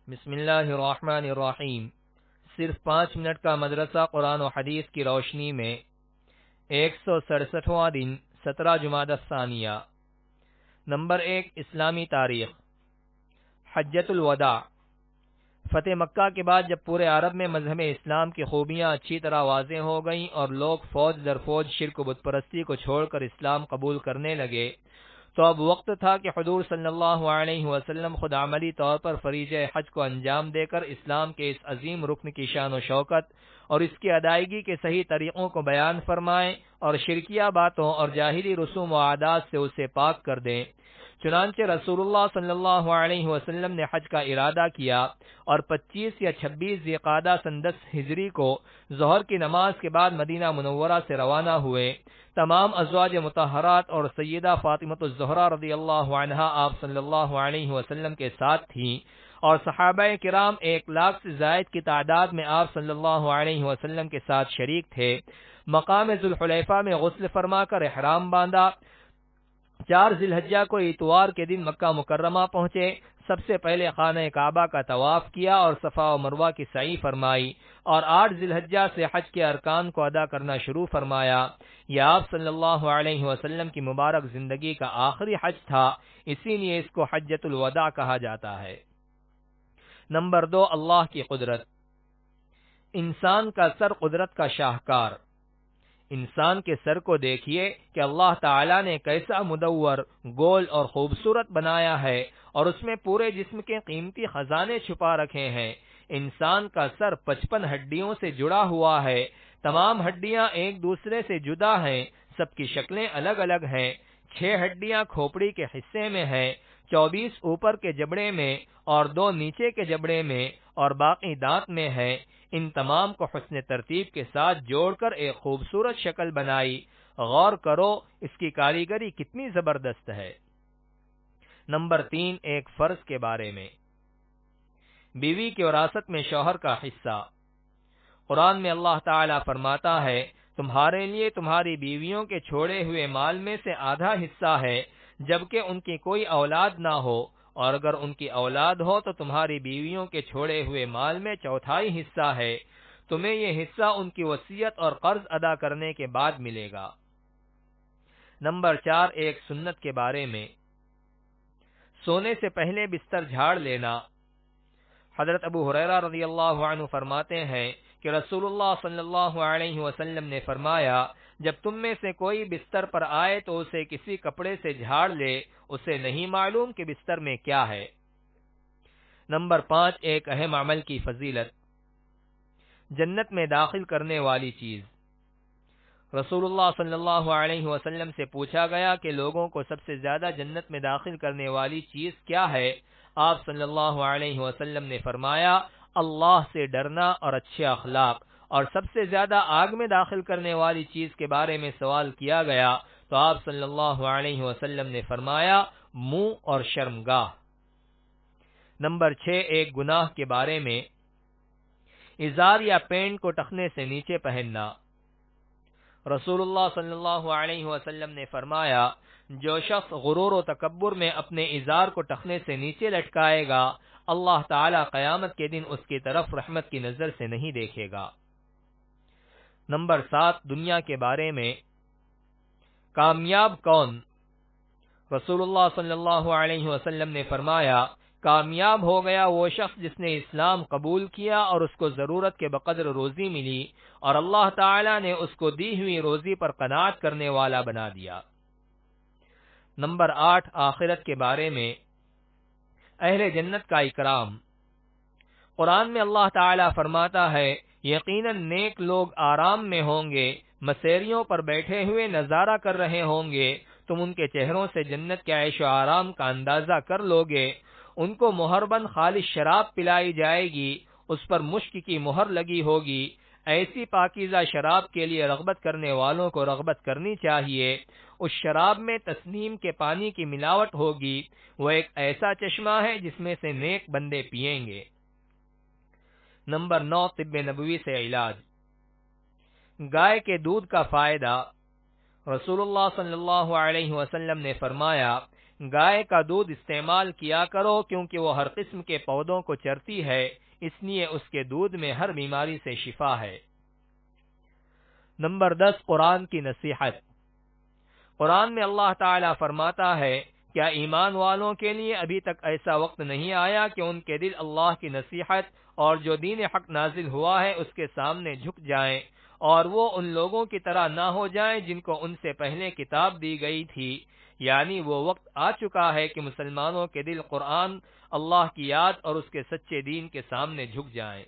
بسم اللہ الرحمن الرحیم۔ صرف 5 منٹ کا مدرسہ قرآن و حدیث کی روشنی میں 167واں دن 17 جمادی الثانیہ۔ نمبر 1، اسلامی تاریخ۔ حجۃ الوداع۔ فتح مکہ کے بعد جب پورے عرب میں مذہب اسلام کی خوبیاں اچھی طرح واضح ہو گئیں اور لوگ فوج در فوج شرک و بت پرستی کو چھوڑ کر اسلام قبول کرنے لگے، تو اب وقت تھا کہ حضور صلی اللہ علیہ وسلم خود عملی طور پر فریضہ حج کو انجام دے کر اسلام کے اس عظیم رکن کی شان و شوکت اور اس کی ادائیگی کے صحیح طریقوں کو بیان فرمائیں اور شرکیہ باتوں اور جاہلی رسوم و عادات سے اسے پاک کر دیں۔ چنانچہ رسول اللہ صلی اللہ علیہ وسلم نے حج کا ارادہ کیا اور 25 یا 26 ذی القعدہ سن 10 ہجری کو ظہر کی نماز کے بعد مدینہ منورہ سے روانہ ہوئے۔ تمام ازواج مطہرات اور سیدہ فاطمہ الزہرا رضی اللہ عنہا آپ صلی اللہ علیہ وسلم کے ساتھ تھیں، اور صحابہ کرام 1 لاکھ سے زائد کی تعداد میں آپ صلی اللہ علیہ وسلم کے ساتھ شریک تھے۔ مقام ذوالحلیفہ میں غسل فرما کر احرام باندھا۔ 4 ذی الحجہ کو اتوار کے دن مکہ مکرمہ پہنچے۔ سب سے پہلے خانہ کعبہ کا طواف کیا اور صفا و مروہ کی سعی فرمائی، اور 8 ذی الحجہ سے حج کے ارکان کو ادا کرنا شروع فرمایا۔ یہ آپ صلی اللہ علیہ وسلم کی مبارک زندگی کا آخری حج تھا، اسی لیے اس کو حجۃ الوداع کہا جاتا ہے۔ نمبر 2، اللہ کی قدرت۔ انسان کا سر قدرت کا شاہکار۔ انسان کے سر کو دیکھیے کہ اللہ تعالی نے کیسا مدور، گول اور خوبصورت بنایا ہے، اور اس میں پورے جسم کے قیمتی خزانے چھپا رکھے ہیں۔ انسان کا سر 55 ہڈیوں سے جڑا ہوا ہے۔ تمام ہڈیاں ایک دوسرے سے جدا ہیں، سب کی شکلیں الگ الگ ہیں۔ 6 ہڈیاں کھوپڑی کے حصے میں ہیں، 24 اوپر کے جبڑے میں اور 2 نیچے کے جبڑے میں، اور باقی دانت میں ہیں۔ ان تمام کو حسن ترتیب کے ساتھ جوڑ کر ایک خوبصورت شکل بنائی۔ غور کرو اس کی کاریگری کتنی زبردست ہے۔ نمبر 3، ایک فرض کے بارے میں۔ بیوی کی وراثت میں شوہر کا حصہ۔ قرآن میں اللہ تعالیٰ فرماتا ہے، تمہارے لیے تمہاری بیویوں کے چھوڑے ہوئے مال میں سے آدھا حصہ ہے، جبکہ ان کی کوئی اولاد نہ ہو، اور اگر ان کی اولاد ہو تو تمہاری بیویوں کے چھوڑے ہوئے مال میں 1/4 حصہ ہے۔ تمہیں یہ حصہ ان کی وصیت اور قرض ادا کرنے کے بعد ملے گا۔ نمبر 4، ایک سنت کے بارے میں۔ سونے سے پہلے بستر جھاڑ لینا۔ حضرت ابو ہریرہ رضی اللہ عنہ فرماتے ہیں کہ رسول اللہ صلی اللہ علیہ وسلم نے فرمایا، جب تم میں سے کوئی بستر پر آئے تو اسے کسی کپڑے سے جھاڑ لے، اسے نہیں معلوم کہ بستر میں کیا ہے۔ نمبر 5، ایک اہم عمل کی فضیلت۔ جنت میں داخل کرنے والی چیز۔ رسول اللہ صلی اللہ علیہ وسلم سے پوچھا گیا کہ لوگوں کو سب سے زیادہ جنت میں داخل کرنے والی چیز کیا ہے؟ آپ صلی اللہ علیہ وسلم نے فرمایا، اللہ سے ڈرنا اور اچھے اخلاق۔ اور سب سے زیادہ آگ میں داخل کرنے والی چیز کے بارے میں سوال کیا گیا تو آپ صلی اللہ علیہ وسلم نے فرمایا، منہ اور شرمگاہ۔ نمبر 6، ایک گناہ کے بارے میں۔ ازار یا پینٹ کو ٹخنے سے نیچے پہننا۔ رسول اللہ صلی اللہ علیہ وسلم نے فرمایا، جو شخص غرور و تکبر میں اپنے ازار کو ٹخنے سے نیچے لٹکائے گا، اللہ تعالی قیامت کے دن اس کی طرف رحمت کی نظر سے نہیں دیکھے گا۔ نمبر 7، دنیا کے بارے میں۔ کامیاب کون؟ رسول اللہ صلی اللہ علیہ وسلم نے فرمایا، کامیاب ہو گیا وہ شخص جس نے اسلام قبول کیا اور اس کو ضرورت کے بقدر روزی ملی، اور اللہ تعالی نے اس کو دی ہوئی روزی پر قناعت کرنے والا بنا دیا۔ نمبر 8، آخرت کے بارے میں۔ اہل جنت کا اکرام۔ قرآن میں اللہ تعالی فرماتا ہے، یقیناً نیک لوگ آرام میں ہوں گے، مسیریوں پر بیٹھے ہوئے نظارہ کر رہے ہوں گے، تم ان کے چہروں سے جنت کے عیش و آرام کا اندازہ کر لوگے۔ ان کو مہربن خالص شراب پلائی جائے گی، اس پر مشک کی مہر لگی ہوگی۔ ایسی پاکیزہ شراب کے لیے رغبت کرنے والوں کو رغبت کرنی چاہیے۔ اس شراب میں تسنیم کے پانی کی ملاوٹ ہوگی، وہ ایک ایسا چشمہ ہے جس میں سے نیک بندے پئیں گے۔ نمبر 9، طب نبوی سے علاج۔ گائے کے دودھ کا فائدہ۔ رسول اللہ صلی اللہ علیہ وسلم نے فرمایا، گائے کا دودھ استعمال کیا کرو کیونکہ وہ ہر قسم کے پودوں کو چرتی ہے، اس لیے اس کے دودھ میں ہر بیماری سے شفا ہے۔ نمبر 10، قرآن کی نصیحت۔ قرآن میں اللہ تعالیٰ فرماتا ہے، کیا ایمان والوں کے لیے ابھی تک ایسا وقت نہیں آیا کہ ان کے دل اللہ کی نصیحت اور جو دین حق نازل ہوا ہے اس کے سامنے جھک جائیں، اور وہ ان لوگوں کی طرح نہ ہو جائیں جن کو ان سے پہلے کتاب دی گئی تھی، یعنی وہ وقت آ چکا ہے کہ مسلمانوں کے دل قرآن، اللہ کی یاد اور اس کے سچے دین کے سامنے جھک جائیں۔